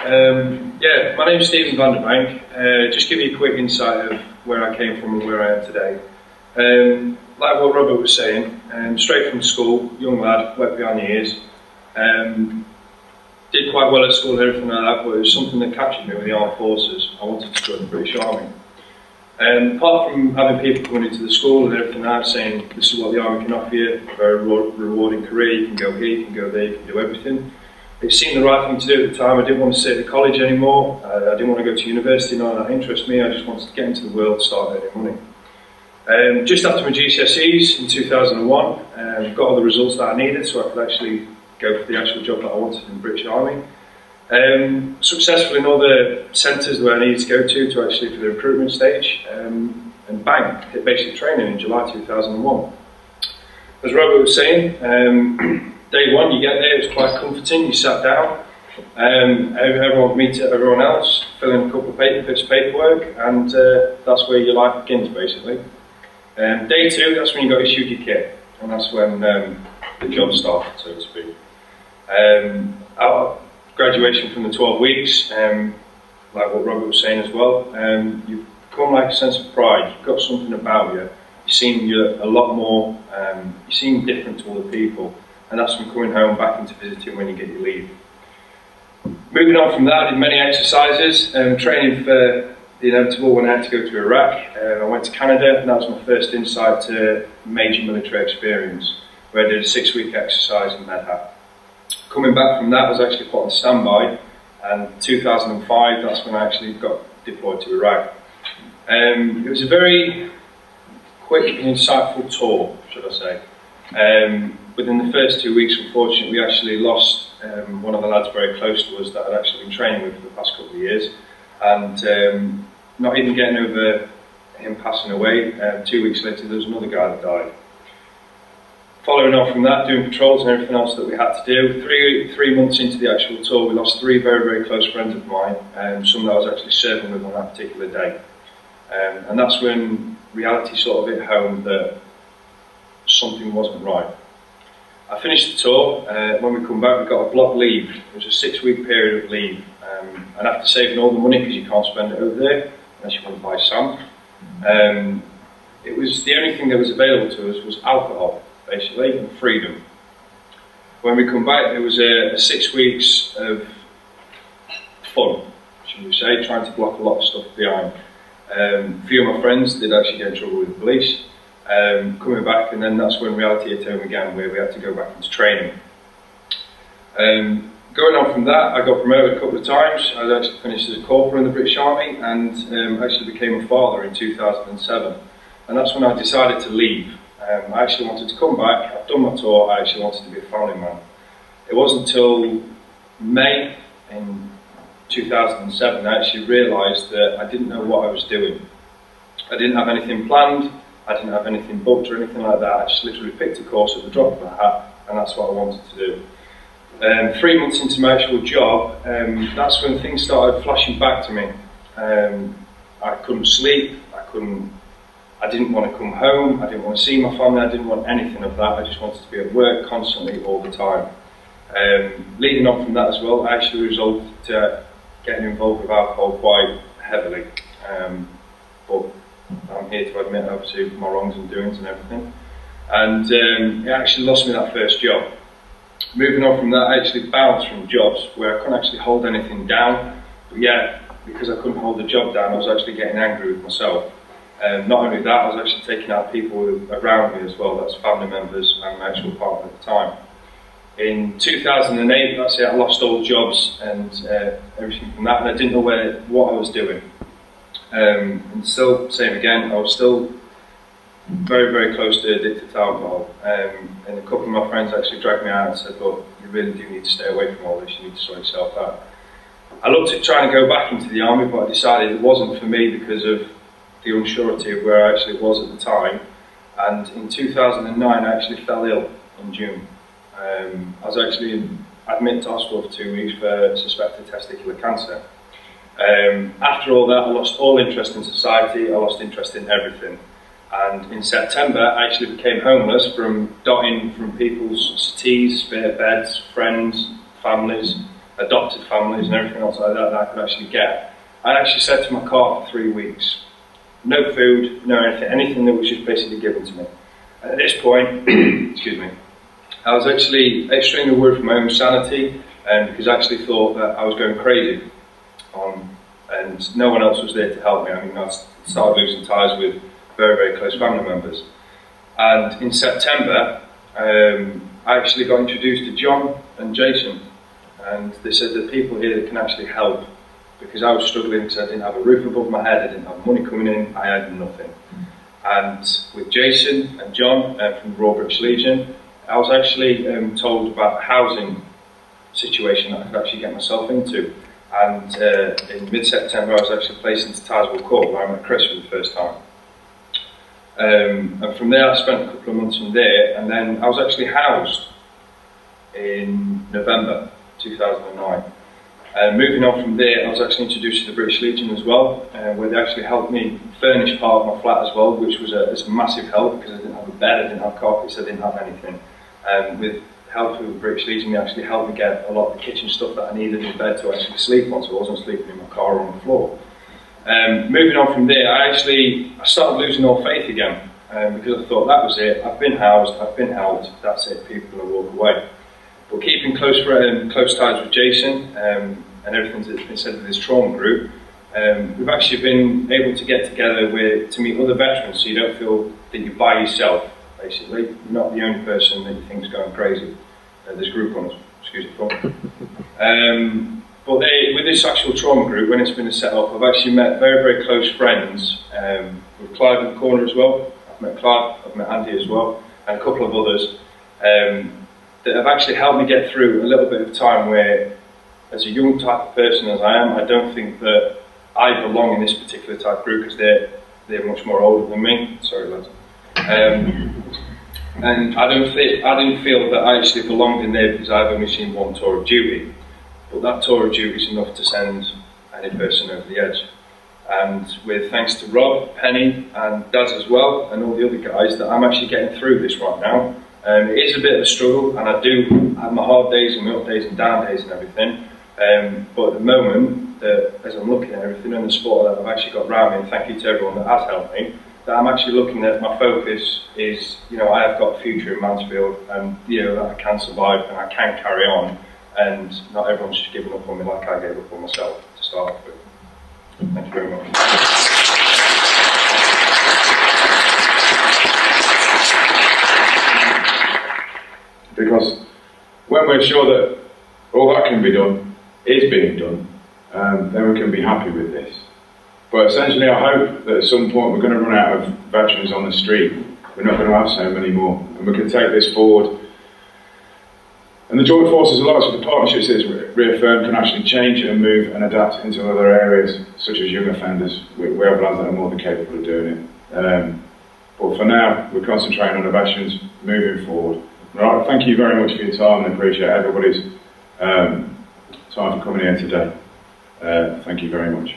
Yeah, my name's Stephen Vanderbank. Just give you a quick insight of where I came from and where I am today. Like what Robert was saying, straight from school, young lad, wet behind the ears. Did quite well at school and everything like that, but it was something that captured me with the armed forces. I wanted to join the British Army. Apart from having people coming into the school and everything like that saying this is what the Army can offer you, a very rewarding career, you can go here, you can go there, you can do everything. It seemed the right thing to do at the time. I didn't want to stay at the college anymore. I didn't want to go to university, none of that interested me. I just wanted to get into the world, start earning money. Just after my GCSEs in 2001, got all the results that I needed so I could actually go for the actual job that I wanted in the British Army. Successful in all the centres where I needed to go to actually for the recruitment stage, and bang, hit basic training in July 2001. As Robert was saying, day one you get there, it's quite comforting, you sat down, everyone would meet everyone else, fill in a couple of bits of paperwork, and that's where your life begins basically. Day two, that's when you got issued your kit, and that's when the job started, so to speak. Out of graduation from the 12 weeks, like what Robert was saying as well, you become like a sense of pride. You've got something about you. You seem a lot more, you seem different to other people, and that's from coming home back into visiting when you get your leave. Moving on from that, I did many exercises, training for the inevitable when I had to go to Iraq. I went to Canada, and that was my first insight to major military experience, where I did a 6-week exercise in Medhat. Coming back from that, I was actually put on standby, and 2005, that's when I actually got deployed to Iraq. It was a very quick and insightful tour, should I say. Within the first 2 weeks, unfortunately, we actually lost one of the lads very close to us that I'd actually been training with for the past couple of years, and not even getting over him passing away, 2 weeks later there was another guy that died. Following on from that, doing patrols and everything else that we had to do, three months into the actual tour, we lost 3 very, very close friends of mine, some that I was actually serving with on that particular day. And that's when reality sort of hit home that something wasn't right. I finished the tour. When we come back, we got a block leave. It was a 6-week period of leave, and after saving all the money, because you can't spend it over there unless you want to buy some, it was the only thing that was available to us was alcohol, basically, and freedom. When we come back, there was a 6 weeks of fun, should we say, trying to block a lot of stuff behind. A few of my friends did actually get in trouble with the police. Coming back, and then that's when reality hit home again, where we had to go back into training. Going on from that, I got promoted a couple of times. I actually finished as a corporal in the British Army, and actually became a father in 2007. And that's when I decided to leave. I actually wanted to come back. I've done my tour. I actually wanted to be a family man. It wasn't until May in 2007 I actually realised that I didn't know what I was doing. I didn't have anything planned. I didn't have anything booked or anything like that. I just literally picked a course at the drop of a hat, and that's what I wanted to do. 3 months into my actual job, that's when things started flashing back to me. I couldn't sleep. I didn't want to come home. I didn't want to see my family. I didn't want anything of that. I just wanted to be at work constantly all the time. Leading on from that as well, I actually resolved to getting involved with alcohol quite heavily. But I'm here to admit, obviously, my wrongs and doings and everything. And it actually lost me that first job. Moving on from that, I actually bounced from jobs where I couldn't actually hold anything down. But yeah, because I couldn't hold the job down, I was actually getting angry with myself. Not only that, I was actually taking out people around me as well, that's family members and my actual partner at the time. In 2008, that's it, I lost all jobs and everything from that, and I didn't know what I was doing. And still, same again, I was still very, very close to addicted to alcohol. And a couple of my friends actually dragged me out and said, look, you really do need to stay away from all this, you need to sort yourself out. I looked at trying to go back into the army, but I decided it wasn't for me because of the unsurety of where I actually was at the time. And in 2009, I actually fell ill in June. I was actually admitted to hospital for 2 weeks for suspected testicular cancer. After all that, I lost all interest in society, I lost interest in everything. And in September, I actually became homeless from dotting from people's settees, spare beds, friends, families, adopted families and everything else like that that I could actually get. I actually sat to my car for 3 weeks. No food, no anything that was just basically given to me. And at this point, excuse me, I was actually extremely worried for my own sanity, because I actually thought that I was going crazy. And no one else was there to help me. I mean, I started losing ties with very, very close family members. And in September, I actually got introduced to John and Jason. And they said that people here that can actually help, because I was struggling because I didn't have a roof above my head, I didn't have money coming in, I had nothing. And with Jason and John from the Royal British Legion, I was actually told about a housing situation that I could actually get myself into. And in mid-September I was actually placed into Tazewell Court, where I met Chris for the first time. And from there I spent a couple of months from there, and then I was actually housed in November 2009. Moving on from there, I was actually introduced to the British Legion as well, where they actually helped me furnish part of my flat as well, which was a massive help, because I didn't have a bed, I didn't have carpets, I didn't have anything. With help with the British Legion, they actually helped me get a lot of the kitchen stuff that I needed in bed to actually sleep on, so I wasn't sleeping in my car or on the floor. Moving on from there, I started losing all faith again, because I thought that was it, I've been housed, I've been helped, that's it, people will walk away. But keeping close ties with Jason, and everything that's been said with this trauma group, we've actually been able to get together to meet other veterans, so you don't feel that you're by yourself, basically. You're not the only person that you think is going crazy. This group on us, excuse me. But with this actual trauma group, when it's been set up, I've actually met very, very close friends, with Clive in the corner as well. I've met Clive, I've met Andy as well, and a couple of others, that have actually helped me get through a little bit of time where, as a young type of person as I am, I don't think that I belong in this particular type of group, because they're much more older than me. Sorry, lads. And I didn't feel that I actually belonged in there, because I've only seen one tour of duty. But that tour of duty is enough to send any person over the edge. And with thanks to Rob, Penny, and Daz as well, and all the other guys, that I'm actually getting through this right now. It is a bit of a struggle, and I do have my hard days and my up days and down days and everything. But at the moment, as I'm looking at everything and the support that I've actually got around me, and thank you to everyone that has helped me, that I'm actually looking at my focus is, I have got a future in Mansfield, and that I can survive and I can carry on, and not everyone's just giving up on me like I gave up on myself to start off with. Thank you very much. Because when we're sure that all that can be done is being done, then we can be happy with this. But essentially, I hope that at some point we're going to run out of veterans on the street. We're not going to have so many more, and we can take this forward. And the Joint Forces Alliance, with the partnerships that it's reaffirmed, can actually change and move and adapt into other areas, such as young offenders. We have lads that are more than capable of doing it. But for now, we're concentrating on the veterans moving forward. Right, thank you very much for your time, and appreciate everybody's time for coming here today. Thank you very much.